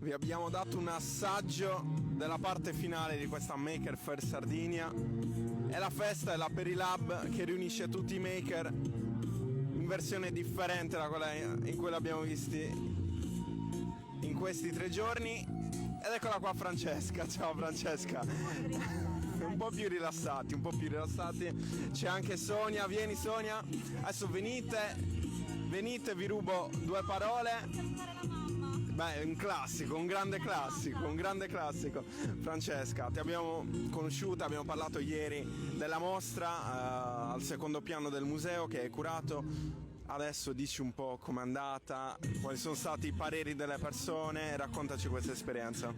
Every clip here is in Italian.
Vi abbiamo dato un assaggio della parte finale di questa Maker Faire Sardinia. È la festa, è la Perilab che riunisce tutti i maker in versione differente da quella in cui l'abbiamo visti in questi 3 giorni. Ed eccola qua Francesca, ciao Francesca. Un po' più rilassati. C'è anche Sonia, vieni Sonia. Adesso venite, vi rubo 2 parole. Beh, è un classico, un grande classico. Francesca, ti abbiamo conosciuta, abbiamo parlato ieri della mostra al secondo piano del museo che hai curato. Adesso dici un po' com'è andata, quali sono stati i pareri delle persone, raccontaci questa esperienza.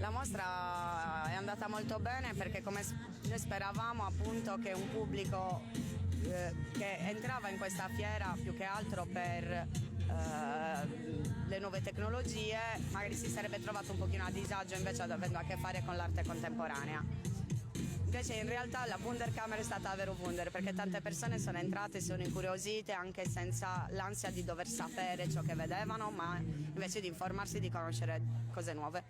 La mostra è andata molto bene perché come noi speravamo appunto che un pubblico che entrava in questa fiera più che altro per le nuove tecnologie magari si sarebbe trovato un pochino a disagio invece avendo a che fare con l'arte contemporanea. Invece in realtà la Wunderkammer è stata davvero Wunder perché tante persone sono entrate, sono incuriosite anche senza l'ansia di dover sapere ciò che vedevano, ma invece di informarsi, di conoscere cose nuove.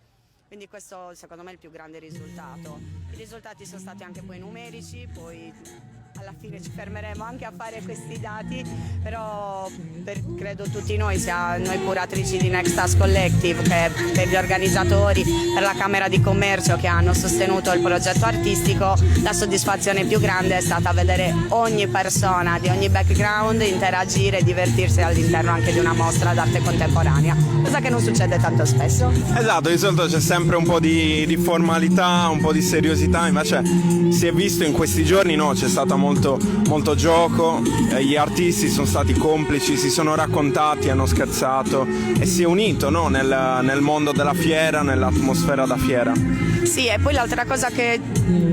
Quindi questo secondo me è il più grande risultato. I risultati sono stati anche poi numerici, poi alla fine ci fermeremo anche a fare questi dati, però credo tutti noi, sia noi curatrici di Next Task Collective che per gli organizzatori, per la Camera di Commercio che hanno sostenuto il progetto artistico, la soddisfazione più grande è stata vedere ogni persona di ogni background interagire e divertirsi all'interno anche di una mostra d'arte contemporanea, cosa che non succede tanto spesso. Esatto, di solito c'è sempre un po' di formalità, un po' di seriosità, invece si è visto in questi giorni, no, c'è stata molto gioco, gli artisti sono stati complici, si sono raccontati, hanno scherzato e si è unito, no, nel mondo della fiera, nell'atmosfera da fiera. Sì, e poi l'altra cosa che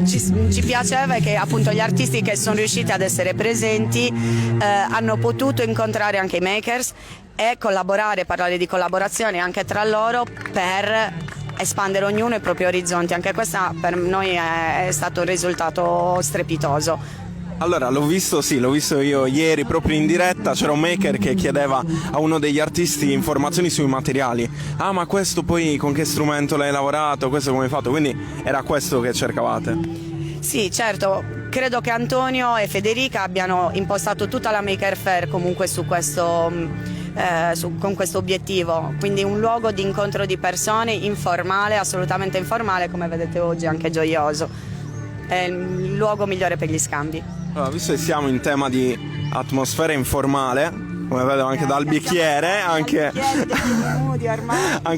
ci piaceva è che appunto gli artisti che sono riusciti ad essere presenti hanno potuto incontrare anche i makers e collaborare, parlare di collaborazione anche tra loro per espandere ognuno i propri orizzonti. Anche questo per noi è stato un risultato strepitoso. Allora, l'ho visto io ieri proprio in diretta, c'era un maker che chiedeva a uno degli artisti informazioni sui materiali. Ah, ma questo poi con che strumento l'hai lavorato, questo come hai fatto? Quindi era questo che cercavate? Sì, certo, credo che Antonio e Federica abbiano impostato tutta la Maker Faire comunque su questo, con questo obiettivo, quindi un luogo di incontro di persone informale, assolutamente informale, come vedete oggi anche gioioso. È il luogo migliore per gli scambi. Allora, visto che siamo in tema di atmosfera informale, come vedo anche dal bicchiere, anche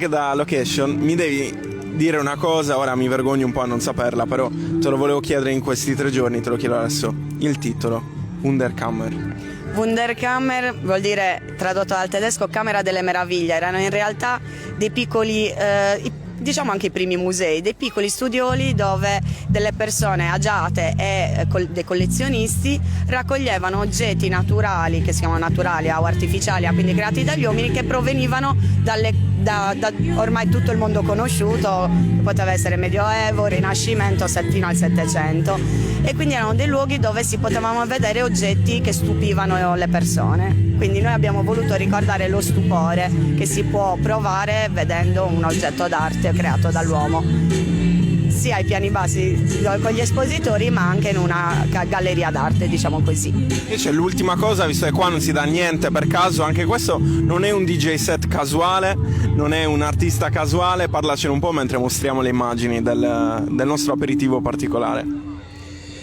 da location, mi devi dire una cosa, ora mi vergogno un po' a non saperla, però te lo volevo chiedere in questi 3 giorni, te lo chiedo adesso. Il titolo, Wunderkammer. Wunderkammer vuol dire, tradotto dal tedesco, Camera delle Meraviglie. Erano in realtà dei piccoli diciamo anche i primi musei, dei piccoli studioli dove delle persone agiate e dei collezionisti raccoglievano oggetti naturali, che si chiamano naturali o artificiali, quindi creati dagli uomini, che provenivano da ormai tutto il mondo conosciuto, poteva essere Medioevo, Rinascimento, fino al Settecento, e quindi erano dei luoghi dove si potevano vedere oggetti che stupivano le persone. Quindi noi abbiamo voluto ricordare lo stupore che si può provare vedendo un oggetto d'arte creato dall'uomo, sia ai piani bassi con gli espositori, ma anche in una galleria d'arte, diciamo così. Invece l'ultima cosa, visto che qua non si dà niente per caso, anche questo non è un DJ set casuale, non è un artista casuale, parlacene un po' mentre mostriamo le immagini del nostro aperitivo particolare.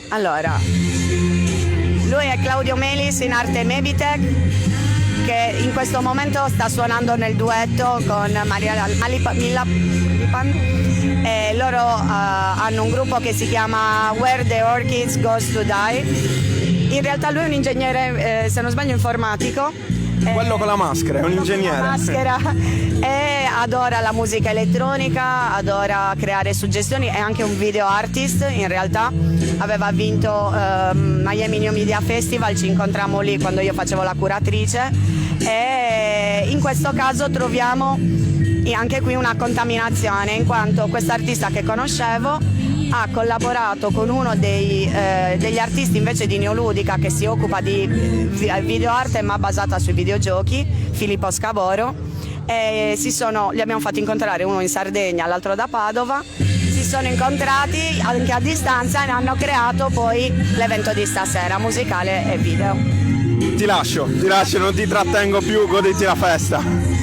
Allora, lui è Claudio Melis, in arte Mebitech, che in questo momento sta suonando nel duetto con Maria Millipan, e loro hanno un gruppo che si chiama Where the Orchids Goes to Die. In realtà lui è un ingegnere, se non sbaglio informatico. Quello con la maschera, è un ingegnere. Con la maschera, e adora la musica elettronica, adora creare suggestioni, è anche un video artist. In realtà aveva vinto Miami New Media Festival, ci incontrammo lì quando io facevo la curatrice, e in questo caso troviamo anche qui una contaminazione, in quanto quest'artista che conoscevo ha collaborato con uno degli artisti invece di neoludica che si occupa di videoarte ma basata sui videogiochi, Filippo Scaboro, e li abbiamo fatti incontrare, uno in Sardegna, l'altro da Padova. Si sono incontrati anche a distanza e hanno creato poi l'evento di stasera, musicale e video. Ti lascio, non ti trattengo più, goditi la festa.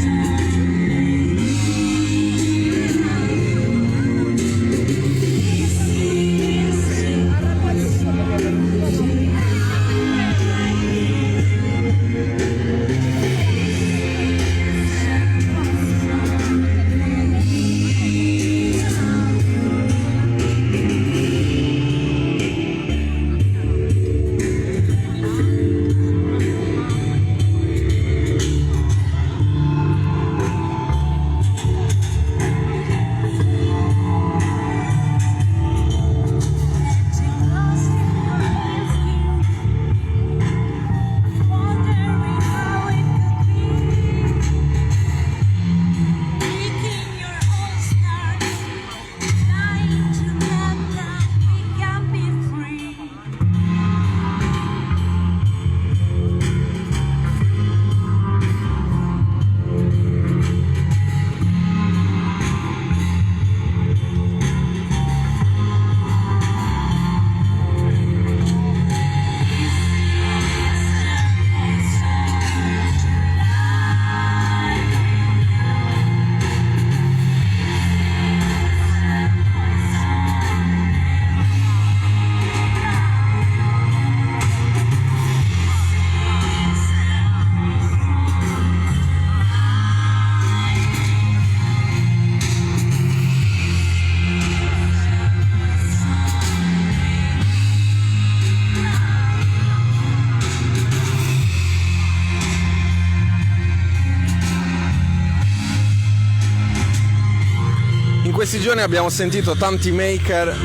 In questi giorni abbiamo sentito tanti maker,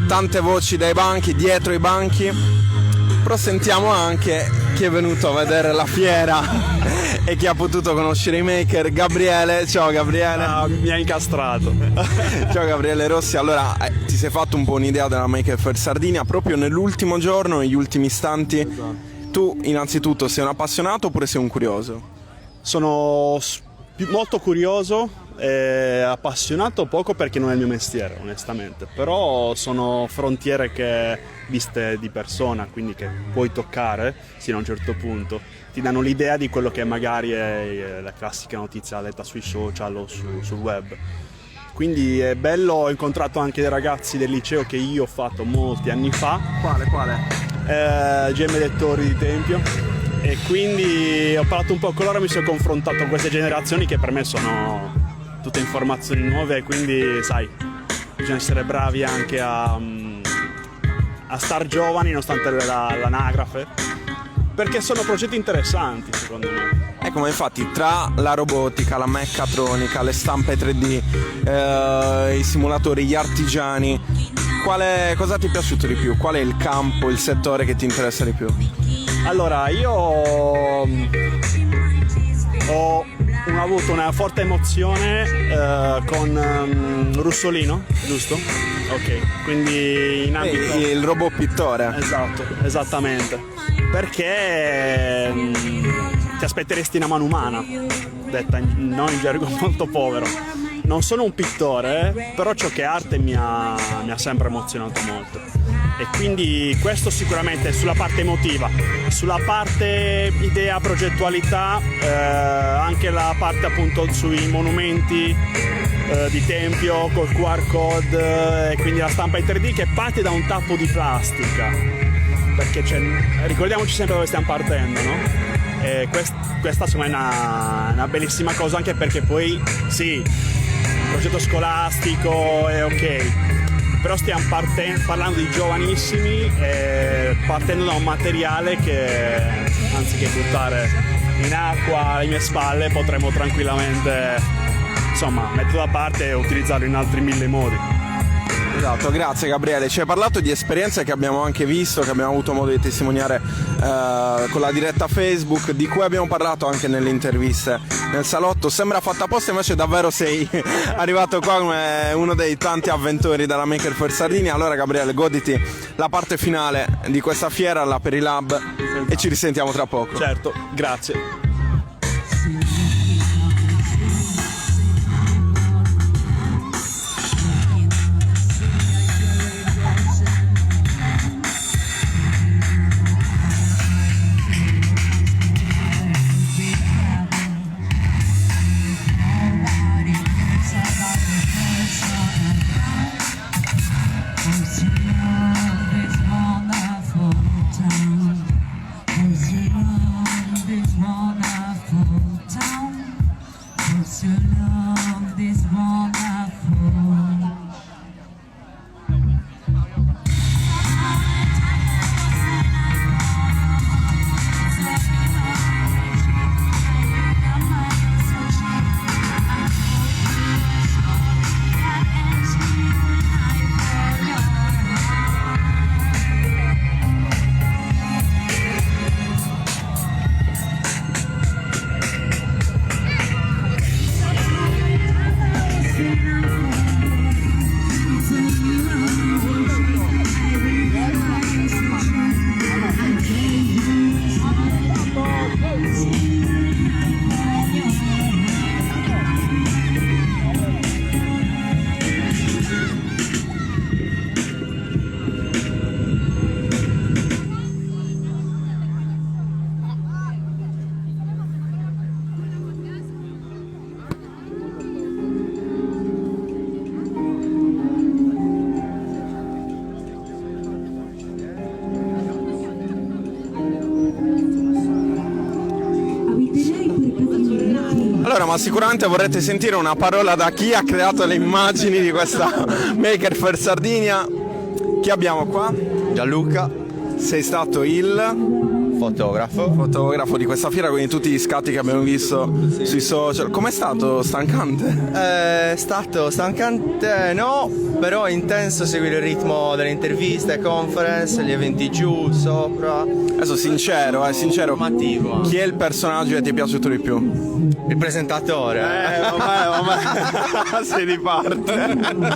tante voci dai banchi, dietro i banchi, però sentiamo anche chi è venuto a vedere la fiera e chi ha potuto conoscere i maker. Gabriele, ciao Gabriele. Mi ha incastrato. Ciao Gabriele Rossi, allora ti sei fatto un po' un'idea della Maker Faire Sardinia proprio nell'ultimo giorno, negli ultimi istanti. Esatto. Tu innanzitutto sei un appassionato oppure sei un curioso? Sono molto curioso. Appassionato poco perché non è il mio mestiere onestamente, però sono frontiere che viste di persona, quindi che puoi toccare sino a un certo punto, ti danno l'idea di quello che magari è la classica notizia letta sui social o sul web. Quindi è bello, ho incontrato anche dei ragazzi del liceo che io ho fatto molti anni fa. Quale? GM Lettori di Tempio, e quindi ho parlato un po' con loro, mi sono confrontato con queste generazioni che per me sono tutte informazioni nuove, quindi sai, bisogna essere bravi anche a star giovani nonostante l'anagrafe, perché sono progetti interessanti secondo me. Ecco, ma infatti tra la robotica, la meccatronica, le stampe 3D, i simulatori, gli artigiani, cosa ti è piaciuto di più? Qual è il campo, il settore che ti interessa di più? Allora, io ho avuto una forte emozione con Russolino, giusto? Ok, quindi in ambito... il robot pittore. Esatto, esattamente. Perché ti aspetteresti una mano umana, detta non in gergo molto povero. Non sono un pittore, però ciò che è arte mi ha sempre emozionato molto. E quindi questo sicuramente sulla parte emotiva, sulla parte idea, progettualità, anche la parte appunto sui monumenti di Tempio col QR code, e quindi la stampa in 3D che parte da un tappo di plastica, perché ricordiamoci sempre dove stiamo partendo, no? E questa secondo me è una bellissima cosa, anche perché poi sì, il progetto scolastico è ok, però stiamo parlando di giovanissimi e partendo da un materiale che anziché buttare in acqua alle mie spalle potremmo tranquillamente metterlo da parte e utilizzarlo in altri 1000 modi. Esatto, grazie Gabriele. Ci hai parlato di esperienze che abbiamo anche visto, che abbiamo avuto modo di testimoniare con la diretta Facebook, di cui abbiamo parlato anche nelle interviste nel salotto. Sembra fatta apposta, invece davvero sei arrivato qua come uno dei tanti avventori della Maker Faire Sardinia. Allora Gabriele, goditi la parte finale di questa fiera, la Perilab, e ci risentiamo tra poco. Certo, grazie. Allora, ma sicuramente vorrete sentire una parola da chi ha creato le immagini di questa Maker Faire Sardinia. Chi abbiamo qua? Gianluca, Sei stato il fotografo di questa fiera, quindi tutti gli scatti che abbiamo visto sui social. Com'è stato? Stancante? è stato stancante, no, però intenso seguire il ritmo delle interviste, conference, gli eventi giù, sopra. Adesso sincero, Formativo. chi è il personaggio che ti è piaciuto di più? Il presentatore. Vabbè, sei di parte.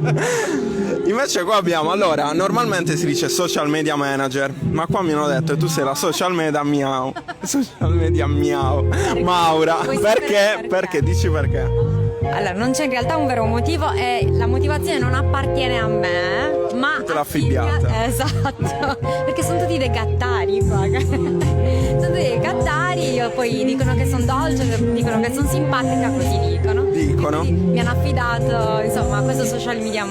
Invece qua abbiamo, allora, normalmente si dice social media manager, ma qua mi hanno detto che tu sei la social media miau. Social media miau. Maura, perché? Perché? Dici perché? Allora, non c'è in realtà un vero motivo e la motivazione non appartiene a me, ma Te l'ha a chi affibbiata. Esatto, perché sono tutti dei gattari qua. Sono tutti dei gattari, poi dicono che sono dolce, dicono che sono simpatica, così dicono. Quindi mi hanno affidato, insomma, a questo social media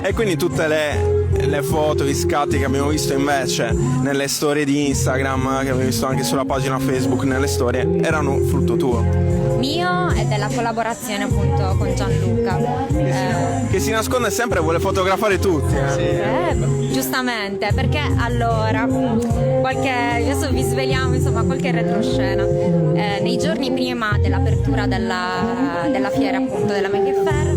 E quindi tutte le foto, gli scatti che abbiamo visto invece nelle storie di Instagram, che abbiamo visto anche sulla pagina Facebook, nelle storie, erano frutto tuo. mio e della collaborazione appunto con Gianluca. Che si nasconde sempre e vuole fotografare tutti. Giustamente, perché allora adesso vi sveliamo insomma qualche retroscena. Nei giorni prima dell'apertura della fiera appunto della Maker Faire,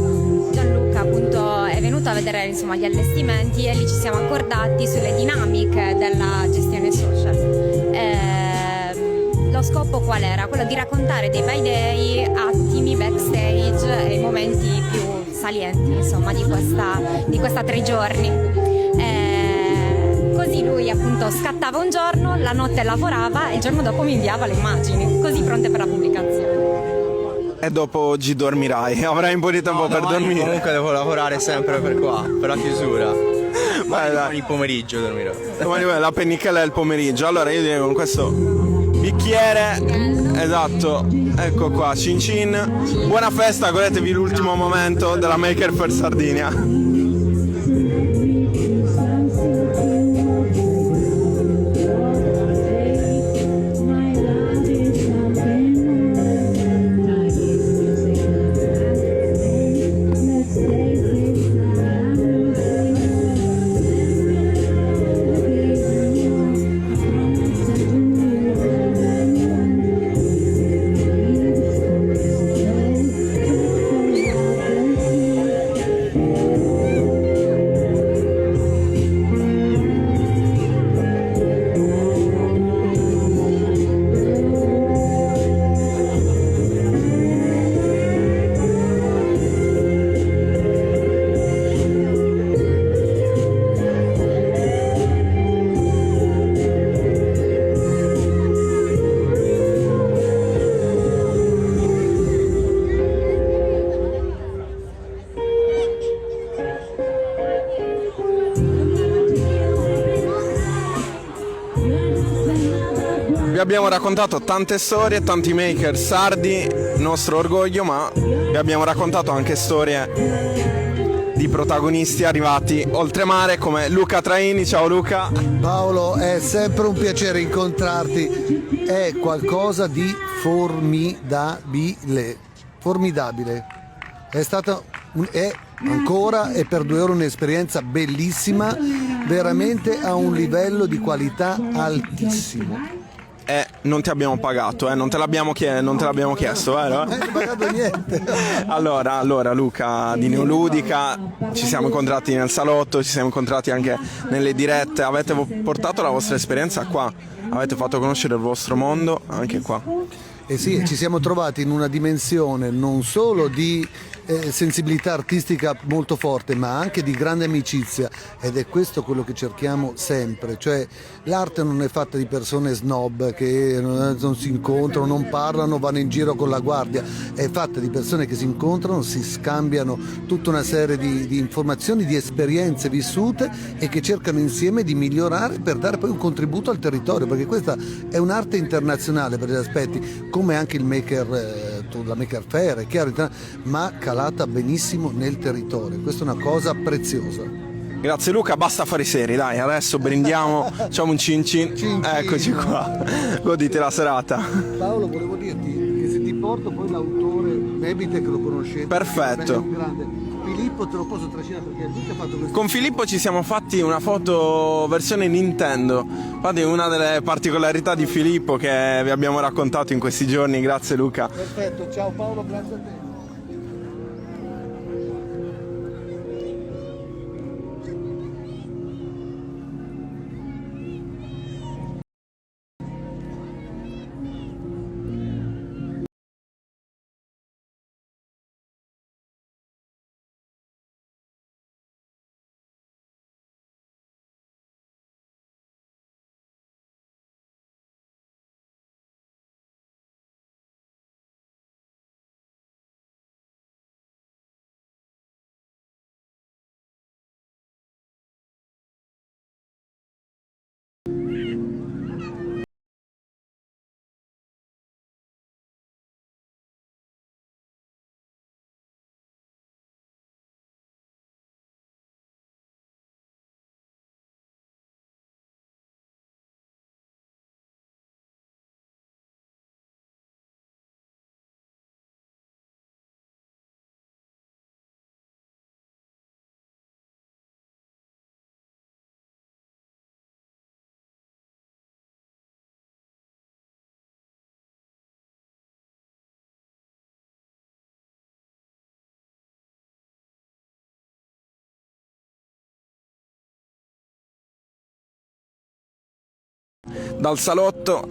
Gianluca appunto è venuto a vedere insomma gli allestimenti e lì ci siamo accordati sulle dinamiche della gestione social. Lo scopo qual era? Quello di raccontare day by day attimi backstage e i momenti più salienti insomma di questa 3 giorni. Così lui appunto scattava un giorno, la notte lavorava e il giorno dopo mi inviava le immagini, così pronte per la pubblicazione. E dopo oggi dormirai, avrai un po' di tempo per dormire. Comunque devo lavorare sempre per qua, per la chiusura. Vai, dai. Domani pomeriggio dormirò. Domani la pennichella è il pomeriggio. Allora io direi con questo bicchiere, esatto, ecco qua, cin cin. Buona festa, godetevi l'ultimo momento della Maker Faire Sardinia. Vi abbiamo raccontato tante storie, tanti maker sardi, nostro orgoglio, ma vi abbiamo raccontato anche storie di protagonisti arrivati oltremare come Luca Traini. Ciao Luca. Paolo, è sempre un piacere incontrarti, è qualcosa di formidabile. È stata è ancora e per 2 ore un'esperienza bellissima, veramente a un livello di qualità altissimo. Non ti abbiamo pagato, non te l'abbiamo chiesto, vero? Non hai pagato niente. Allora Luca di Neoludica, ci siamo incontrati nel salotto, ci siamo incontrati anche nelle dirette, avete portato la vostra esperienza qua, avete fatto conoscere il vostro mondo anche qua. Eh sì, ci siamo trovati in una dimensione non solo di sensibilità artistica molto forte, ma anche di grande amicizia, ed è questo quello che cerchiamo sempre, cioè l'arte non è fatta di persone snob che non si incontrano, non parlano, vanno in giro con la guardia, è fatta di persone che si incontrano, si scambiano tutta una serie di informazioni, di esperienze vissute e che cercano insieme di migliorare per dare poi un contributo al territorio, perché questa è un'arte internazionale per gli aspetti, come anche la Maker Faire, è chiaro, ma calata benissimo nel territorio. Questa è una cosa preziosa. Grazie Luca, basta fare i seri, dai, adesso brindiamo, facciamo un cin cin. Eccoci qua, goditi la serata. Paolo, volevo dirti che se ti porto poi l'autore Bebite, che lo conoscete. Perfetto. È un grande. Filippo te lo posso trascinare perché è lui che ha fatto questo. Con Filippo ci siamo fatti una foto versione Nintendo. Infatti una delle particolarità di Filippo che vi abbiamo raccontato in questi giorni. Grazie Luca. Perfetto, ciao Paolo, grazie a te. Dal salotto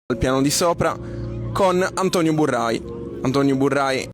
al piano di sopra con Antonio Burrai. Antonio Burrai